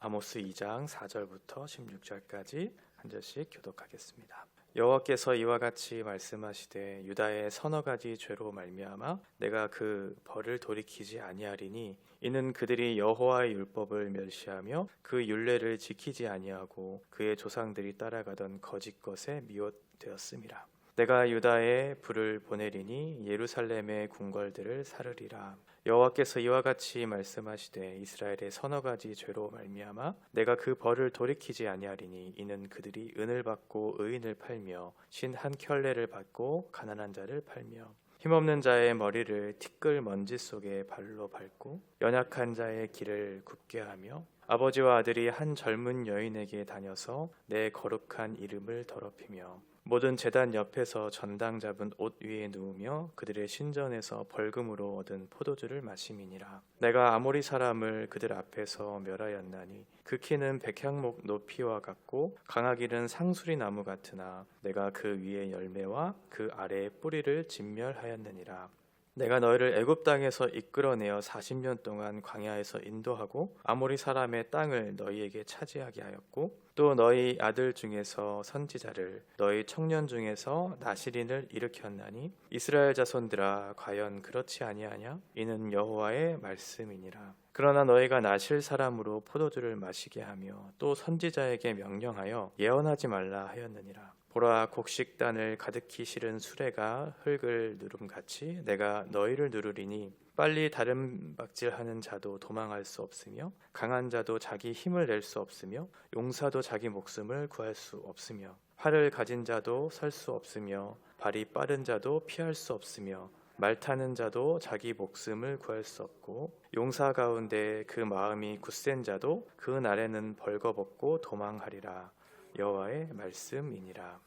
아모스 2장 4절부터 16절까지 한 절씩 교독하겠습니다. 여호와께서 이와 같이 말씀하시되 유다의 서너 가지 죄로 말미암아 내가 그 벌을 돌이키지 아니하리니 이는 그들이 여호와의 율법을 멸시하며 그 율례를 지키지 아니하고 그의 조상들이 따라가던 거짓 것에 미혹되었음이라. 내가 유다에 불을 보내리니 예루살렘의 궁궐들을 사르리라. 여호와께서 이와 같이 말씀하시되 이스라엘의 서너 가지 죄로 말미암아 내가 그 벌을 돌이키지 아니하리니 이는 그들이 은을 받고 의인을 팔며 신 한 켤레를 받고 가난한 자를 팔며 힘없는 자의 머리를 티끌 먼지 속에 발로 밟고 연약한 자의 길을 굽게 하며 아버지와 아들이 한 젊은 여인에게 다녀서 내 거룩한 이름을 더럽히며 모든 제단 옆에서 전당 잡은 옷 위에 누우며 그들의 신전에서 벌금으로 얻은 포도주를 마심이니라. 내가 아모리 사람을 그들 앞에서 멸하였나니 그 키는 백향목 높이와 같고 강하기는 상수리 나무 같으나 내가 그 위에 열매와 그 아래의 뿌리를 진멸하였느니라. 내가 너희를 애굽 땅에서 이끌어내어 40년 동안 광야에서 인도하고 아모리 사람의 땅을 너희에게 차지하게 하였고 또 너희 아들 중에서 선지자를 너희 청년 중에서 나실인을 일으켰나니 이스라엘 자손들아 과연 그렇지 아니하냐? 이는 여호와의 말씀이니라. 그러나 너희가 나실 사람으로 포도주를 마시게 하며 또 선지자에게 명령하여 예언하지 말라 하였느니라. 보라, 곡식단을 가득히 실은 수레가 흙을 누름같이 내가 너희를 누르리니 빨리 다른 박질하는 자도 도망할 수 없으며 강한 자도 자기 힘을 낼 수 없으며 용사도 자기 목숨을 구할 수 없으며 활을 가진 자도 설 수 없으며 발이 빠른 자도 피할 수 없으며 말 타는 자도 자기 목숨을 구할 수 없고 용사 가운데 그 마음이 굳센 자도 그 날에는 벌거벗고 도망하리라. 여호와의 말씀이니라.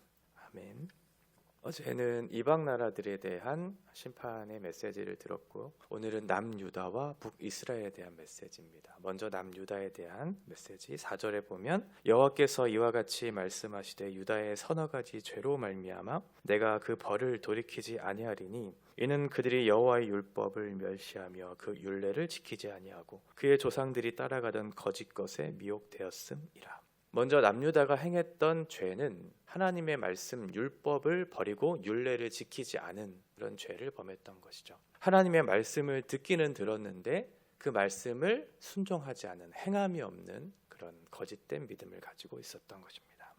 아멘. 어제는 이방 나라들에 대한 심판의 메시지를 들었고 오늘은 남유다와 북이스라엘에 대한 메시지입니다. 먼저 남유다에 대한 메시지 4절에 보면 여호와께서 이와 같이 말씀하시되 유다의 서너 가지 죄로 말미암아 내가 그 벌을 돌이키지 아니하리니 이는 그들이 여호와의 율법을 멸시하며 그 율례를 지키지 아니하고 그의 조상들이 따라가던 거짓 것에 미혹되었음이라. 먼저 남유다가 행했던 죄는 하나님의 말씀 율법을 버리고 율례를 지키지 않은 그런 죄를 범했던 것이죠. 하나님의 말씀을 듣기는 들었는데 그 말씀을 순종하지 않은 행함이 없는 그런 거짓된 믿음을 가지고 있었던 것입니다.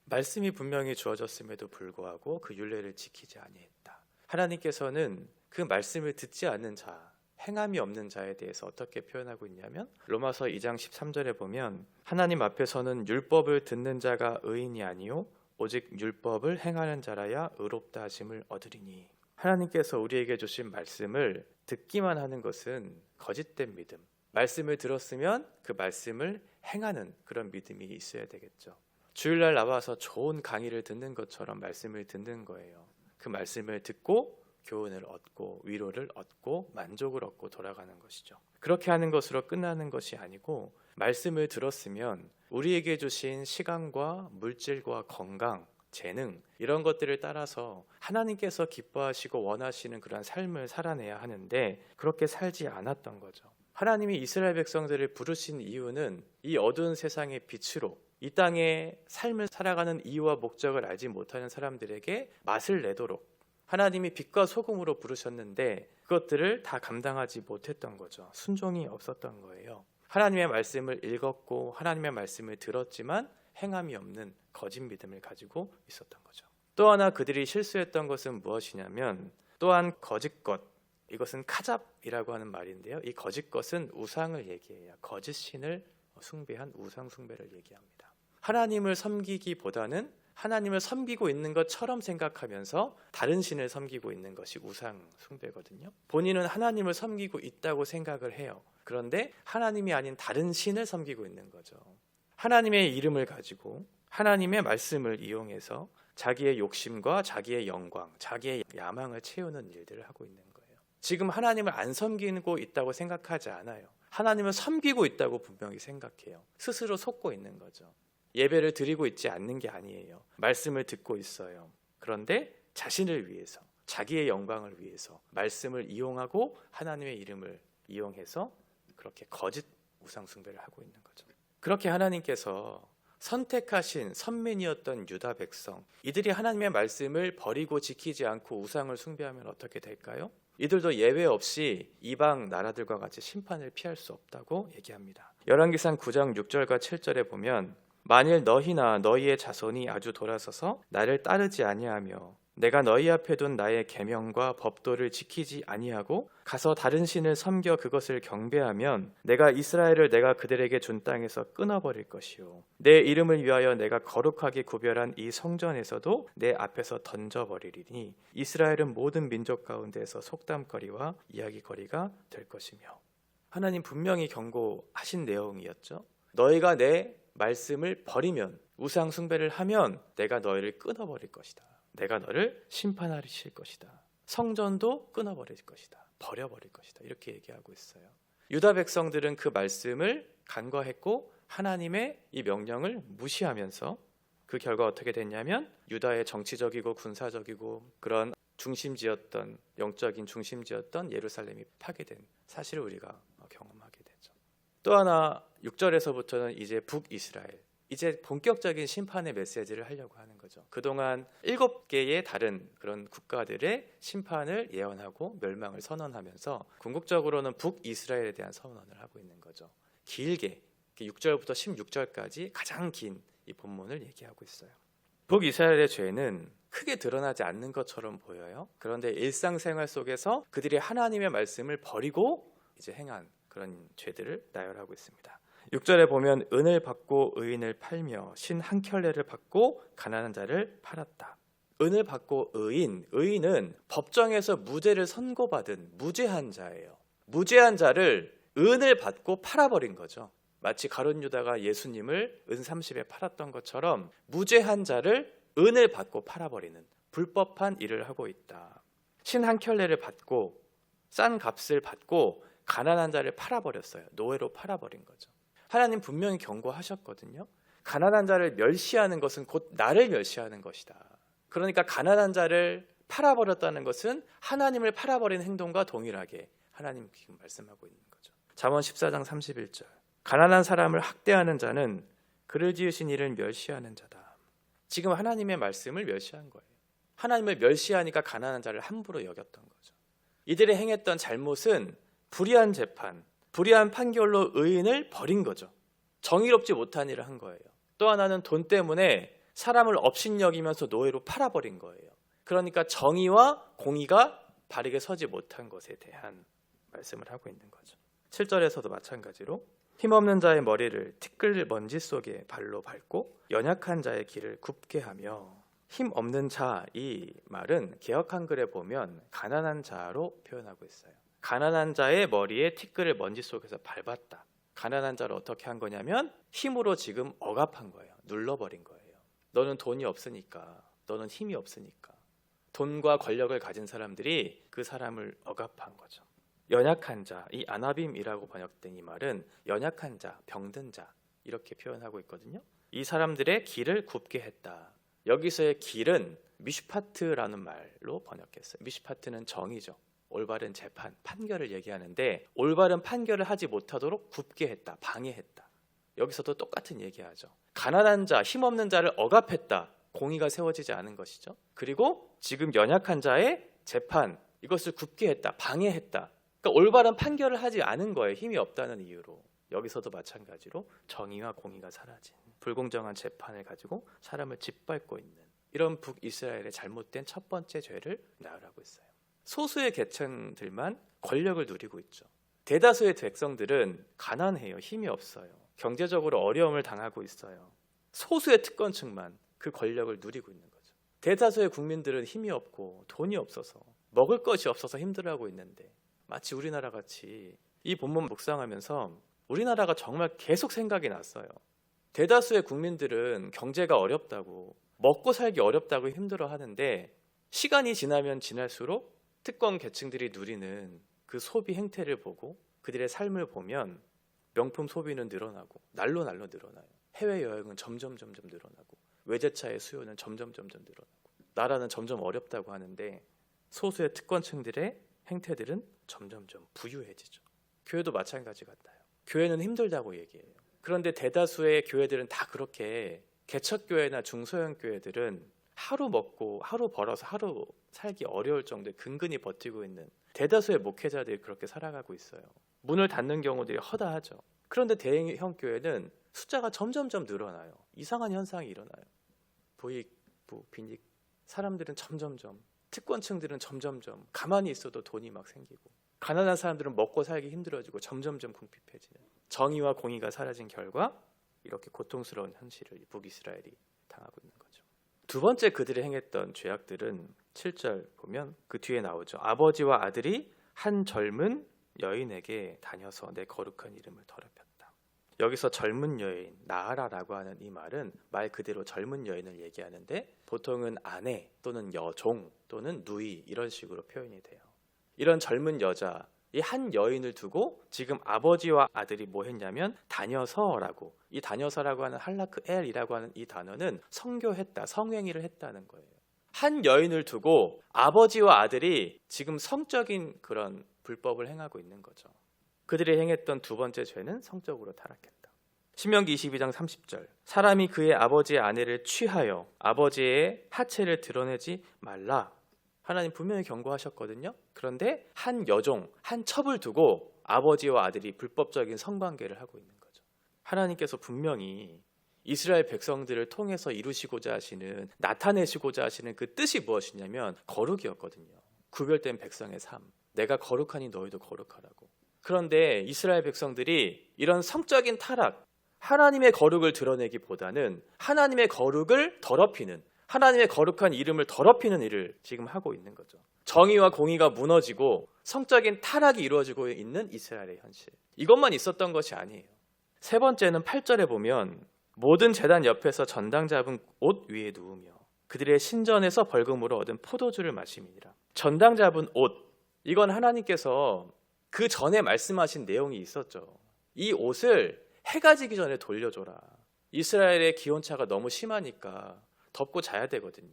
말씀이 분명히 주어졌음에도 불구하고 그 율례를 지키지 아니했다. 하나님께서는 그 말씀을 듣지 않는 자, 행함이 없는 자에 대해서 어떻게 표현하고 있냐면 로마서 2장 13절에 보면 하나님 앞에서는 율법을 듣는 자가 의인이 아니요 오직 율법을 행하는 자라야 의롭다 하심을 얻으리니. 하나님께서 우리에게 주신 말씀을 듣기만 하는 것은 거짓된 믿음, 말씀을 들었으면 그 말씀을 행하는 그런 믿음이 있어야 되겠죠. 주일날 나와서 좋은 강의를 듣는 것처럼 말씀을 듣는 거예요. 그 말씀을 듣고 교훈을 얻고 위로를 얻고 만족을 얻고 돌아가는 것이죠. 그렇게 하는 것으로 끝나는 것이 아니고 말씀을 들었으면 우리에게 주신 시간과 물질과 건강, 재능 이런 것들을 따라서 하나님께서 기뻐하시고 원하시는 그런 삶을 살아내야 하는데 그렇게 살지 않았던 거죠. 하나님이 이스라엘 백성들을 부르신 이유는 이 어두운 세상의 빛으로 이 땅의 삶을 살아가는 이유와 목적을 알지 못하는 사람들에게 맛을 내도록 하나님이 빛과 소금으로 부르셨는데 그것들을 다 감당하지 못했던 거죠. 순종이 없었던 거예요. 하나님의 말씀을 읽었고 하나님의 말씀을 들었지만 행함이 없는 거짓 믿음을 가지고 있었던 거죠. 또 하나 그들이 실수했던 것은 무엇이냐면 또한 거짓 것, 이것은 카잡이라고 하는 말인데요. 이 거짓 것은 우상을 얘기해요. 거짓 신을 숭배한 우상 숭배를 얘기합니다. 하나님을 섬기기보다는 하나님을 섬기고 있는 것처럼 생각하면서 다른 신을 섬기고 있는 것이 우상 숭배거든요. 본인은 하나님을 섬기고 있다고 생각을 해요. 그런데 하나님이 아닌 다른 신을 섬기고 있는 거죠. 하나님의 이름을 가지고 하나님의 말씀을 이용해서 자기의 욕심과 자기의 영광, 자기의 야망을 채우는 일들을 하고 있는 거예요. 지금 하나님을 안 섬기고 있다고 생각하지 않아요. 하나님을 섬기고 있다고 분명히 생각해요. 스스로 속고 있는 거죠. 예배를 드리고 있지 않는 게 아니에요. 말씀을 듣고 있어요. 그런데 자신을 위해서, 자기의 영광을 위해서 말씀을 이용하고 하나님의 이름을 이용해서 그렇게 거짓 우상 숭배를 하고 있는 거죠. 그렇게 하나님께서 선택하신 선민이었던 유다 백성, 이들이 하나님의 말씀을 버리고 지키지 않고 우상을 숭배하면 어떻게 될까요? 이들도 예외 없이 이방 나라들과 같이 심판을 피할 수 없다고 얘기합니다. 열왕기상 9장 6절과 7절에 보면 만일 너희나 너희의 자손이 아주 돌아서서 나를 따르지 아니하며 내가 너희 앞에 둔 나의 계명과 법도를 지키지 아니하고 가서 다른 신을 섬겨 그것을 경배하면 내가 이스라엘을 내가 그들에게 준 땅에서 끊어버릴 것이요 내 이름을 위하여 내가 거룩하게 구별한 이 성전에서도 내 앞에서 던져버리리니 이스라엘은 모든 민족 가운데서 속담거리와 이야기거리가 될 것이며. 하나님 분명히 경고하신 내용이었죠. 너희가 내 말씀을 버리면, 우상 숭배를 하면 내가 너희를 끊어버릴 것이다. 내가 너를 심판하실 것이다. 성전도 끊어버릴 것이다. 버려버릴 것이다. 이렇게 얘기하고 있어요. 유다 백성들은 그 말씀을 간과했고 하나님의 이 명령을 무시하면서 그 결과 어떻게 됐냐면 유다의 정치적이고 군사적이고 그런 중심지였던, 영적인 중심지였던 예루살렘이 파괴된 사실을 우리가 경험하게 되죠. 또 하나 6절에서부터는 이제 북이스라엘, 이제 본격적인 심판의 메시지를 하려고 하는 거죠. 그동안 7개의 다른 그런 국가들의 심판을 예언하고 멸망을 선언하면서 궁극적으로는 북이스라엘에 대한 선언을 하고 있는 거죠. 길게 6절부터 16절까지 가장 긴 이 본문을 얘기하고 있어요. 북이스라엘의 죄는 크게 드러나지 않는 것처럼 보여요. 그런데 일상생활 속에서 그들이 하나님의 말씀을 버리고 이제 행한 그런 죄들을 나열하고 있습니다. 6절에 보면 은을 받고 의인을 팔며 신 한 켤레를 받고 가난한 자를 팔았다. 은을 받고 의인은 법정에서 무죄를 선고받은 무죄한 자예요. 무죄한 자를 은을 받고 팔아버린 거죠. 마치 가룟 유다가 예수님을 은 30에 팔았던 것처럼 무죄한 자를 은을 받고 팔아버리는 불법한 일을 하고 있다. 신 한 켤레를 받고 싼 값을 받고 가난한 자를 팔아버렸어요. 노예로 팔아버린 거죠. 하나님 분명히 경고하셨거든요. 가난한 자를 멸시하는 것은 곧 나를 멸시하는 것이다. 그러니까 가난한 자를 팔아버렸다는 것은 하나님을 팔아버린 행동과 동일하게 하나님 지금 말씀하고 있는 거죠. 잠언 14장 31절. 가난한 사람을 학대하는 자는 그를 지으신 이를 멸시하는 자다. 지금 하나님의 말씀을 멸시한 거예요. 하나님을 멸시하니까 가난한 자를 함부로 여겼던 거죠. 이들이 행했던 잘못은 불의한 재판, 불의한 판결로 의인을 버린 거죠. 정의롭지 못한 일을 한 거예요. 또 하나는 돈 때문에 사람을 업신여기면서 노예로 팔아버린 거예요. 그러니까 정의와 공의가 바르게 서지 못한 것에 대한 말씀을 하고 있는 거죠. 7절에서도 마찬가지로 힘없는 자의 머리를 티끌 먼지 속에 발로 밟고 연약한 자의 길을 굽게 하며. 힘없는 자, 이 말은 개역 한글에 보면 가난한 자로 표현하고 있어요. 가난한 자의 머리에 티끌을 먼지 속에서 밟았다. 가난한 자를 어떻게 한 거냐면 힘으로 지금 억압한 거예요. 눌러버린 거예요. 너는 돈이 없으니까, 너는 힘이 없으니까. 돈과 권력을 가진 사람들이 그 사람을 억압한 거죠. 연약한 자, 이 아나빔이라고 번역된 이 말은 연약한 자, 병든 자 이렇게 표현하고 있거든요. 이 사람들의 길을 굽게 했다. 여기서의 길은 미슈파트라는 말로 번역했어요. 미슈파트는 정의죠. 올바른 재판, 판결을 얘기하는데 올바른 판결을 하지 못하도록 굽게 했다, 방해했다. 여기서도 똑같은 얘기하죠. 가난한 자, 힘없는 자를 억압했다. 공의가 세워지지 않은 것이죠. 그리고 지금 연약한 자의 재판, 이것을 굽게 했다, 방해했다. 그러니까 올바른 판결을 하지 않은 거예요. 힘이 없다는 이유로. 여기서도 마찬가지로 정의와 공의가 사라진 불공정한 재판을 가지고 사람을 짓밟고 있는 이런 북이스라엘의 잘못된 첫 번째 죄를 나열하고 있어요. 소수의 계층들만 권력을 누리고 있죠. 대다수의 백성들은 가난해요. 힘이 없어요. 경제적으로 어려움을 당하고 있어요. 소수의 특권층만 그 권력을 누리고 있는 거죠. 대다수의 국민들은 힘이 없고 돈이 없어서 먹을 것이 없어서 힘들어하고 있는데 마치 우리나라 같이 이 본문 묵상하면서 우리나라가 정말 계속 생각이 났어요. 대다수의 국민들은 경제가 어렵다고, 먹고 살기 어렵다고 힘들어하는데 시간이 지나면 지날수록 특권 계층들이 누리는 그 소비 행태를 보고 그들의 삶을 보면 명품 소비는 늘어나고 날로 늘어나요. 해외여행은 점점 늘어나고 외제차의 수요는 점점 늘어나고 나라는 점점 어렵다고 하는데 소수의 특권층들의 행태들은 점점 부유해지죠. 교회도 마찬가지 같아요. 교회는 힘들다고 얘기해요. 그런데 대다수의 교회들은 다 그렇게, 개척교회나 중소형 교회들은 하루 먹고 하루 벌어서 하루 살기 어려울 정도의 근근히 버티고 있는 대다수의 목회자들이 그렇게 살아가고 있어요. 문을 닫는 경우들이 허다하죠. 그런데 대형 교회는 숫자가 점점점 늘어나요. 이상한 현상이 일어나요. 부익부, 빈익, 사람들은 점점점, 특권층들은 점점점 가만히 있어도 돈이 막 생기고, 가난한 사람들은 먹고 살기 힘들어지고 점점점 궁핍해지는, 정의와 공의가 사라진 결과 이렇게 고통스러운 현실을 북이스라엘이 당하고 있는 거죠. 두 번째 그들이 행했던 죄악들은 7절 보면 그 뒤에 나오죠. 아버지와 아들이 한 젊은 여인에게 다녀서 내 거룩한 이름을 더럽혔다. 여기서 젊은 여인, 나하라라고 하는 이 말은 말 그대로 젊은 여인을 얘기하는데, 보통은 아내 또는 여종 또는 누이 이런 식으로 표현이 돼요. 이런 젊은 여자, 이 한 여인을 두고 지금 아버지와 아들이 뭐 했냐면 다녀서라고, 이 다녀서라고 하는 할라크 엘이라고 하는 이 단어는 성교했다, 성행위를 했다는 거예요. 한 여인을 두고 아버지와 아들이 지금 성적인 그런 불법을 행하고 있는 거죠. 그들이 행했던 두 번째 죄는 성적으로 타락했다. 신명기 22장 30절, 사람이 그의 아버지의 아내를 취하여 아버지의 하체를 드러내지 말라. 하나님 분명히 경고하셨거든요. 그런데 한 여종, 한 첩을 두고 아버지와 아들이 불법적인 성관계를 하고 있는 거죠. 하나님께서 분명히 이스라엘 백성들을 통해서 이루시고자 하시는, 나타내시고자 하시는 그 뜻이 무엇이냐면 거룩이었거든요. 구별된 백성의 삶, 내가 거룩하니 너희도 거룩하라고. 그런데 이스라엘 백성들이 이런 성적인 타락, 하나님의 거룩을 드러내기보다는 하나님의 거룩을 더럽히는, 하나님의 거룩한 이름을 더럽히는 일을 지금 하고 있는 거죠. 정의와 공의가 무너지고 성적인 타락이 이루어지고 있는 이스라엘의 현실, 이것만 있었던 것이 아니에요. 세 번째는 8절에 보면 모든 제단 옆에서 전당 잡은 옷 위에 누우며 그들의 신전에서 벌금으로 얻은 포도주를 마심이니라. 전당 잡은 옷, 이건 하나님께서 그 전에 말씀하신 내용이 있었죠. 이 옷을 해가 지기 전에 돌려줘라. 이스라엘의 기온차가 너무 심하니까 덮고 자야 되거든요.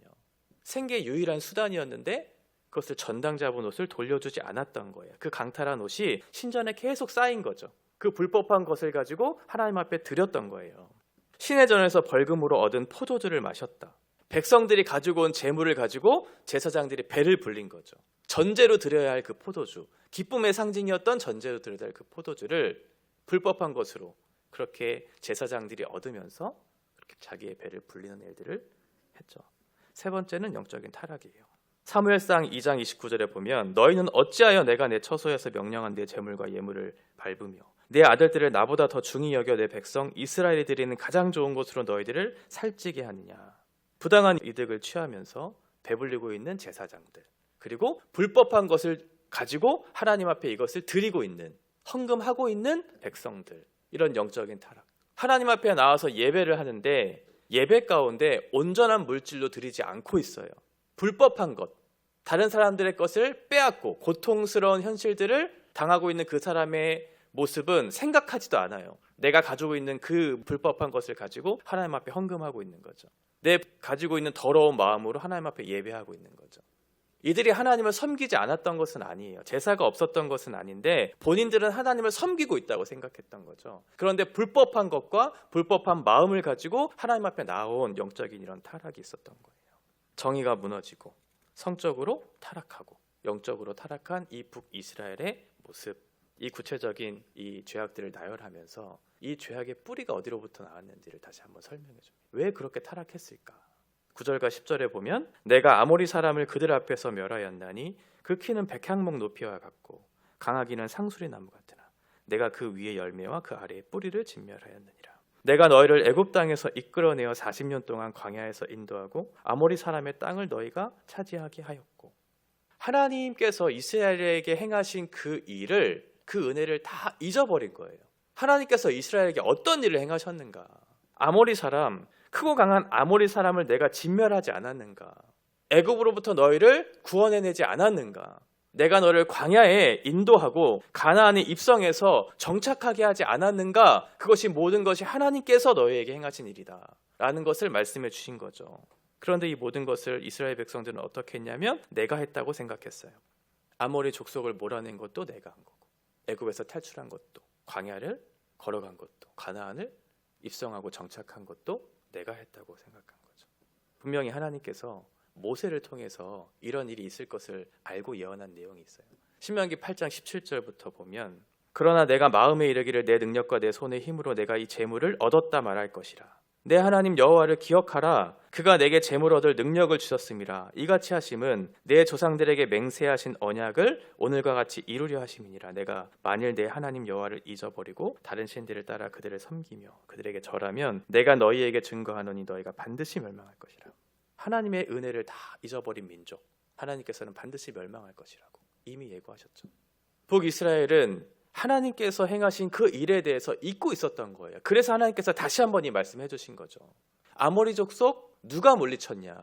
생계의 유일한 수단이었는데 그것을 전당 잡은 옷을 돌려주지 않았던 거예요. 그 강탈한 옷이 신전에 계속 쌓인 거죠. 그 불법한 것을 가지고 하나님 앞에 드렸던 거예요. 신의 전에서 벌금으로 얻은 포도주를 마셨다. 백성들이 가지고 온 재물을 가지고 제사장들이 배를 불린 거죠. 전제로 드려야 할 그 포도주, 기쁨의 상징이었던 전제로 드려야 할 그 포도주를 불법한 것으로 그렇게 제사장들이 얻으면서 그렇게 자기의 배를 불리는 일들을 했죠. 세 번째는 영적인 타락이에요. 사무엘상 2장 29절에 보면 너희는 어찌하여 내가 내 처소에서 명령한 내 재물과 예물을 밟으며 내 아들들을 나보다 더 중히 여겨 내 백성 이스라엘이 드리는 가장 좋은 곳으로 너희들을 살찌게 하느냐. 부당한 이득을 취하면서 배불리고 있는 제사장들, 그리고 불법한 것을 가지고 하나님 앞에 이것을 드리고 있는, 헌금하고 있는 백성들, 이런 영적인 타락. 하나님 앞에 나와서 예배를 하는데 예배 가운데 온전한 물질로 드리지 않고 있어요. 불법한 것, 다른 사람들의 것을 빼앗고 고통스러운 현실들을 당하고 있는 그 사람의 모습은 생각하지도 않아요. 내가 가지고 있는 그 불법한 것을 가지고 하나님 앞에 헌금하고 있는 거죠. 내 가지고 있는 더러운 마음으로 하나님 앞에 예배하고 있는 거죠. 이들이 하나님을 섬기지 않았던 것은 아니에요. 제사가 없었던 것은 아닌데 본인들은 하나님을 섬기고 있다고 생각했던 거죠. 그런데 불법한 것과 불법한 마음을 가지고 하나님 앞에 나온 영적인 이런 타락이 있었던 거예요. 정의가 무너지고 성적으로 타락하고 영적으로 타락한 이 북이스라엘의 모습, 이 구체적인 이 죄악들을 나열하면서 이 죄악의 뿌리가 어디로부터 나왔는지를 다시 한번 설명해 줍니다. 왜 그렇게 타락했을까? 9절과 10절에 보면 내가 아모리 사람을 그들 앞에서 멸하였나니 그 키는 백향목 높이와 같고 강하기는 상수리 나무 같으나 내가 그 위의 열매와 그 아래의 뿌리를 진멸하였느니라. 내가 너희를 애굽 땅에서 이끌어내어 40년 동안 광야에서 인도하고 아모리 사람의 땅을 너희가 차지하게 하였고, 하나님께서 이스라엘에게 행하신 그 일을, 그 은혜를 다 잊어버린 거예요. 하나님께서 이스라엘에게 어떤 일을 행하셨는가? 아모리 사람, 크고 강한 아모리 사람을 내가 진멸하지 않았는가? 애굽으로부터 너희를 구원해내지 않았는가? 내가 너를 광야에 인도하고 가나안에 입성해서 정착하게 하지 않았는가? 그것이 모든 것이 하나님께서 너희에게 행하신 일이다 라는 것을 말씀해 주신 거죠. 그런데 이 모든 것을 이스라엘 백성들은 어떻게 했냐면 내가 했다고 생각했어요. 아모리 족속을 몰아낸 것도 내가 한 거고, 애굽에서 탈출한 것도, 광야를 걸어간 것도, 가나안을 입성하고 정착한 것도 내가 했다고 생각한 거죠. 분명히 하나님께서 모세를 통해서 이런 일이 있을 것을 알고 예언한 내용이 있어요. 신명기 8장 17절부터 보면 그러나 내가 마음에 이르기를 내 능력과 내 손의 힘으로 내가 이 재물을 얻었다 말할 것이라. 내 하나님 여호와를 기억하라. 그가 내게 재물 얻을 능력을 주셨음이라. 이같이 하심은 내 조상들에게 맹세하신 언약을 오늘과 같이 이루려 하심이니라. 내가 만일 내 하나님 여호와를 잊어버리고 다른 신들을 따라 그들을 섬기며 그들에게 절하면 내가 너희에게 증거하노니 너희가 반드시 멸망할 것이라. 하나님의 은혜를 다 잊어버린 민족, 하나님께서는 반드시 멸망할 것이라고 이미 예고하셨죠. 북이스라엘은 하나님께서 행하신 그 일에 대해서 잊고 있었던 거예요. 그래서 하나님께서 다시 한번 이 말씀해 주신 거죠. 아모리 족속 누가 물리쳤냐?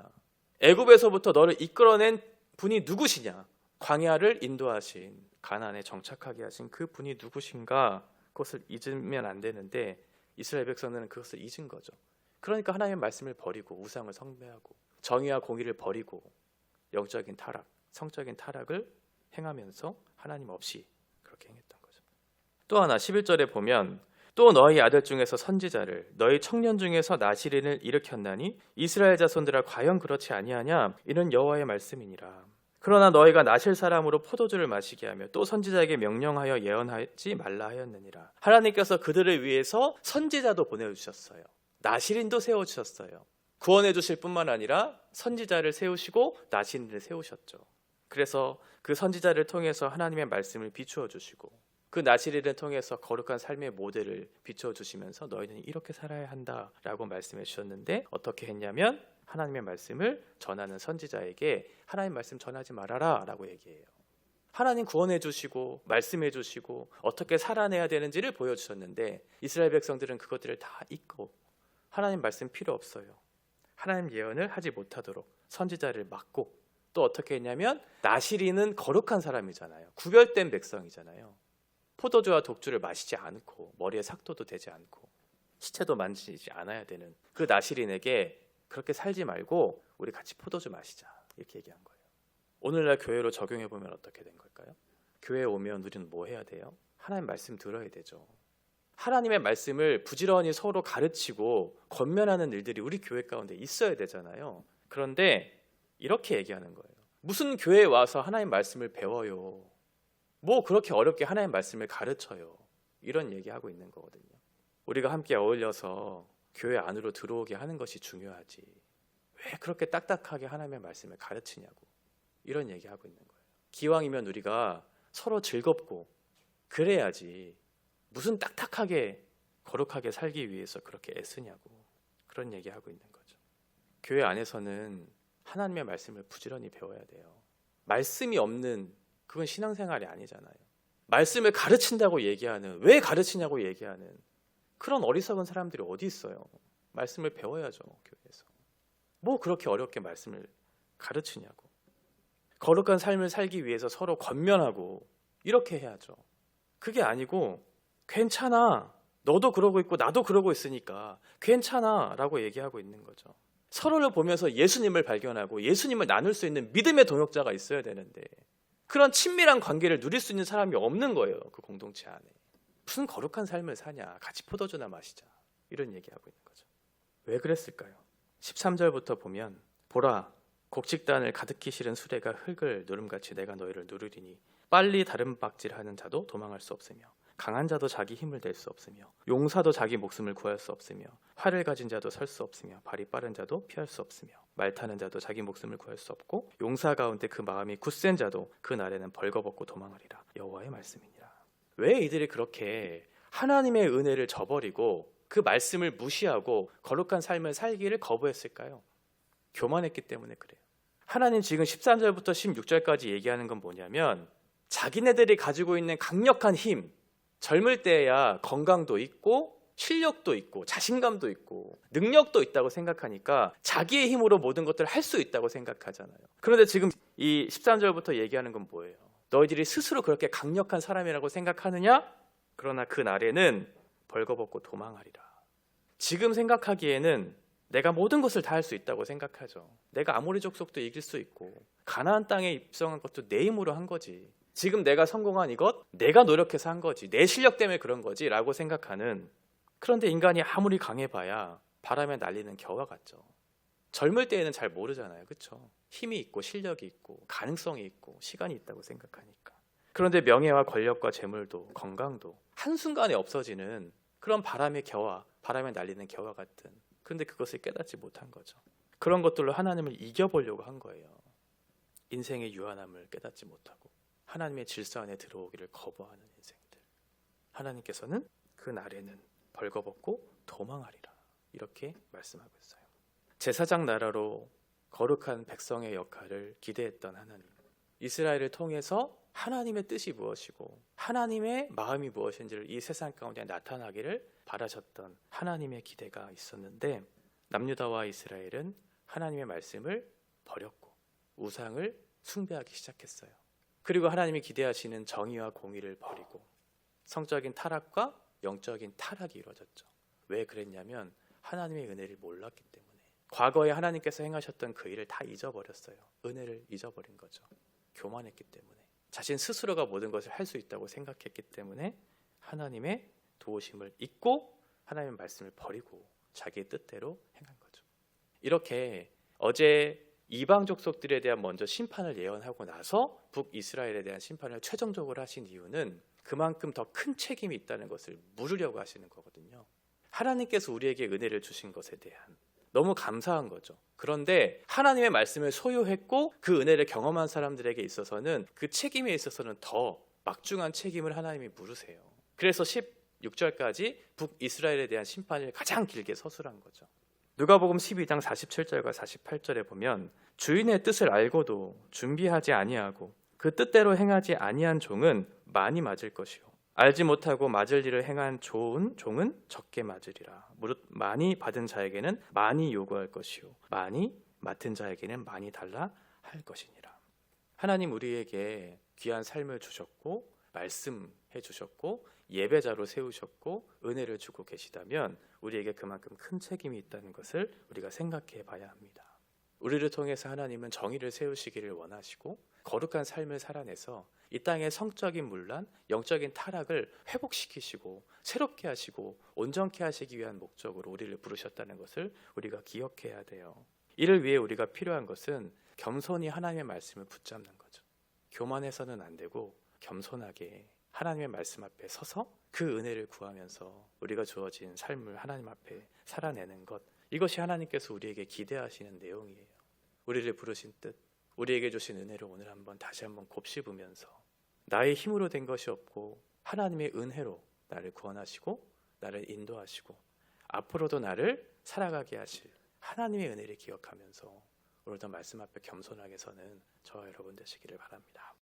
애굽에서부터 너를 이끌어낸 분이 누구시냐? 광야를 인도하신, 가나안에 정착하게 하신 그 분이 누구신가? 그것을 잊으면 안 되는데 이스라엘 백성들은 그것을 잊은 거죠. 그러니까 하나님의 말씀을 버리고 우상을 숭배하고 정의와 공의를 버리고 영적인 타락, 성적인 타락을 행하면서 하나님 없이 그렇게 행했던 거죠. 또 하나 11절에 보면 또 너희 아들 중에서 선지자를 너희 청년 중에서 나시린을 일으켰나니 이스라엘 자손들아 과연 그렇지 아니하냐? 이는 여호와의 말씀이니라. 그러나 너희가 나실 사람으로 포도주를 마시게 하며 또 선지자에게 명령하여 예언하지 말라 하였느니라. 하나님께서 그들을 위해서 선지자도 보내주셨어요. 나시린도 세워주셨어요. 구원해 주실 뿐만 아니라 선지자를 세우시고 나시린을 세우셨죠. 그래서 그 선지자를 통해서 하나님의 말씀을 비추어 주시고 그 나시린을 통해서 거룩한 삶의 모델을 비추어 주시면서 너희는 이렇게 살아야 한다라고 말씀해 주셨는데 어떻게 했냐면 하나님의 말씀을 전하는 선지자에게 하나님 말씀 전하지 말아라 라고 얘기해요. 하나님 구원해 주시고 말씀해 주시고 어떻게 살아내야 되는지를 보여주셨는데 이스라엘 백성들은 그것들을 다 잊고 하나님 말씀 필요 없어요. 하나님 예언을 하지 못하도록 선지자를 막고 또 어떻게 했냐면 나시린은 거룩한 사람이잖아요. 구별된 백성이잖아요. 포도주와 독주를 마시지 않고 머리에 삭도도 되지 않고 시체도 만지지 않아야 되는 그 나시린에게 그렇게 살지 말고 우리 같이 포도주 마시자 이렇게 얘기한 거예요. 오늘날 교회로 적용해 보면 어떻게 된 걸까요? 교회에 오면 우리는 뭐 해야 돼요? 하나님 말씀 들어야 되죠. 하나님의 말씀을 부지런히 서로 가르치고 권면하는 일들이 우리 교회 가운데 있어야 되잖아요. 그런데 이렇게 얘기하는 거예요. 무슨 교회에 와서 하나님 말씀을 배워요? 뭐 그렇게 어렵게 하나님 말씀을 가르쳐요? 이런 얘기하고 있는 거거든요. 우리가 함께 어울려서 교회 안으로 들어오게 하는 것이 중요하지 왜 그렇게 딱딱하게 하나님의 말씀을 가르치냐고 이런 얘기하고 있는 거예요. 기왕이면 우리가 서로 즐겁고 그래야지 무슨 딱딱하게 거룩하게 살기 위해서 그렇게 애쓰냐고 그런 얘기하고 있는 거죠. 교회 안에서는 하나님의 말씀을 부지런히 배워야 돼요. 말씀이 없는 그건 신앙생활이 아니잖아요. 말씀을 가르친다고 얘기하는 왜 가르치냐고 얘기하는 그런 어리석은 사람들이 어디 있어요. 말씀을 배워야죠. 교회에서 뭐 그렇게 어렵게 말씀을 가르치냐고. 거룩한 삶을 살기 위해서 서로 권면하고 이렇게 해야죠. 그게 아니고 괜찮아 너도 그러고 있고 나도 그러고 있으니까 괜찮아 라고 얘기하고 있는 거죠. 서로를 보면서 예수님을 발견하고 예수님을 나눌 수 있는 믿음의 동역자가 있어야 되는데 그런 친밀한 관계를 누릴 수 있는 사람이 없는 거예요. 그 공동체 안에. 무슨 거룩한 삶을 사냐. 같이 포도주나 마시자. 이런 얘기하고 있는 거죠. 왜 그랬을까요? 13절부터 보면 보라 곡식단을 가득히 실은 수레가 흙을 누름같이 내가 너희를 누르리니 빨리 다름박질하는 자도 도망할 수 없으며 강한 자도 자기 힘을 댈 수 없으며 용사도 자기 목숨을 구할 수 없으며 활을 가진 자도 설 수 없으며 발이 빠른 자도 피할 수 없으며 말 타는 자도 자기 목숨을 구할 수 없고 용사 가운데 그 마음이 굳센 자도 그 날에는 벌거벗고 도망하리라. 여호와의 말씀이니라. 왜 이들이 그렇게 하나님의 은혜를 저버리고 그 말씀을 무시하고 거룩한 삶을 살기를 거부했을까요? 교만했기 때문에 그래요. 하나님 지금 13절부터 16절까지 얘기하는 건 뭐냐면 자기네들이 가지고 있는 강력한 힘 젊을 때야 건강도 있고 실력도 있고 자신감도 있고 능력도 있다고 생각하니까 자기의 힘으로 모든 것들을 할 수 있다고 생각하잖아요. 그런데 지금 이 13절부터 얘기하는 건 뭐예요? 너희들이 스스로 그렇게 강력한 사람이라고 생각하느냐? 그러나 그 날에는 벌거벗고 도망하리라. 지금 생각하기에는 내가 모든 것을 다 할 수 있다고 생각하죠. 내가 아모리 족속도 이길 수 있고 가나안 땅에 입성한 것도 내 힘으로 한 거지. 지금 내가 성공한 이것 내가 노력해서 한 거지. 내 실력 때문에 그런 거지 라고 생각하는 그런데 인간이 아무리 강해봐야 바람에 날리는 겨와 같죠. 젊을 때에는 잘 모르잖아요. 그렇죠? 힘이 있고 실력이 있고 가능성이 있고 시간이 있다고 생각하니까. 그런데 명예와 권력과 재물도 건강도 한순간에 없어지는 그런 바람의 겨와 바람에 날리는 겨와 같은, 그런데 그것을 깨닫지 못한 거죠. 그런 것들로 하나님을 이겨보려고 한 거예요. 인생의 유한함을 깨닫지 못하고 하나님의 질서 안에 들어오기를 거부하는 인생들. 하나님께서는 그 날에는 벌거벗고 도망하리라 이렇게 말씀하고 있어요. 제사장 나라로 거룩한 백성의 역할을 기대했던 하나님, 이스라엘을 통해서 하나님의 뜻이 무엇이고 하나님의 마음이 무엇인지를 이 세상 가운데 나타나기를 바라셨던 하나님의 기대가 있었는데, 남유다와 이스라엘은 하나님의 말씀을 버렸고 우상을 숭배하기 시작했어요. 그리고 하나님이 기대하시는 정의와 공의를 버리고 성적인 타락과 영적인 타락이 이루어졌죠. 왜 그랬냐면 하나님의 은혜를 몰랐기 때문에. 과거에 하나님께서 행하셨던 그 일을 다 잊어버렸어요. 은혜를 잊어버린 거죠. 교만했기 때문에. 자신 스스로가 모든 것을 할 수 있다고 생각했기 때문에 하나님의 도우심을 잊고 하나님의 말씀을 버리고 자기의 뜻대로 행한 거죠. 이렇게 어제 이방 족속들에 대한 먼저 심판을 예언하고 나서 북이스라엘에 대한 심판을 최종적으로 하신 이유는 그만큼 더 큰 책임이 있다는 것을 물으려고 하시는 거거든요. 하나님께서 우리에게 은혜를 주신 것에 대한 너무 감사한 거죠. 그런데 하나님의 말씀을 소유했고 그 은혜를 경험한 사람들에게 있어서는 그 책임에 있어서는 더 막중한 책임을 하나님이 물으세요. 그래서 16절까지 북이스라엘에 대한 심판을 가장 길게 서술한 거죠. 누가복음 12장 47절과 48절에 보면 주인의 뜻을 알고도 준비하지 아니하고 그 뜻대로 행하지 아니한 종은 많이 맞을 것이요 알지 못하고 맞을 일을 행한 좋은 종은 적게 맞으리라. 무릇 많이 받은 자에게는 많이 요구할 것이요 많이 맡은 자에게는 많이 달라 할 것이니라. 하나님 우리에게 귀한 삶을 주셨고 말씀해 주셨고 예배자로 세우셨고 은혜를 주고 계시다면 우리에게 그만큼 큰 책임이 있다는 것을 우리가 생각해 봐야 합니다. 우리를 통해서 하나님은 정의를 세우시기를 원하시고 거룩한 삶을 살아내서 이 땅의 성적인 문란, 영적인 타락을 회복시키시고 새롭게 하시고 온전케 하시기 위한 목적으로 우리를 부르셨다는 것을 우리가 기억해야 돼요. 이를 위해 우리가 필요한 것은 겸손히 하나님의 말씀을 붙잡는 거죠. 교만해서는 안 되고 겸손하게 하나님의 말씀 앞에 서서 그 은혜를 구하면서 우리가 주어진 삶을 하나님 앞에 살아내는 것, 이것이 하나님께서 우리에게 기대하시는 내용이에요. 우리를 부르신 뜻, 우리에게 주신 은혜를 오늘 다시 한번 곱씹으면서 나의 힘으로 된 것이 없고 하나님의 은혜로 나를 구원하시고 나를 인도하시고 앞으로도 나를 살아가게 하실 하나님의 은혜를 기억하면서 오늘도 말씀 앞에 겸손하게 서는 저와 여러분 되시기를 바랍니다.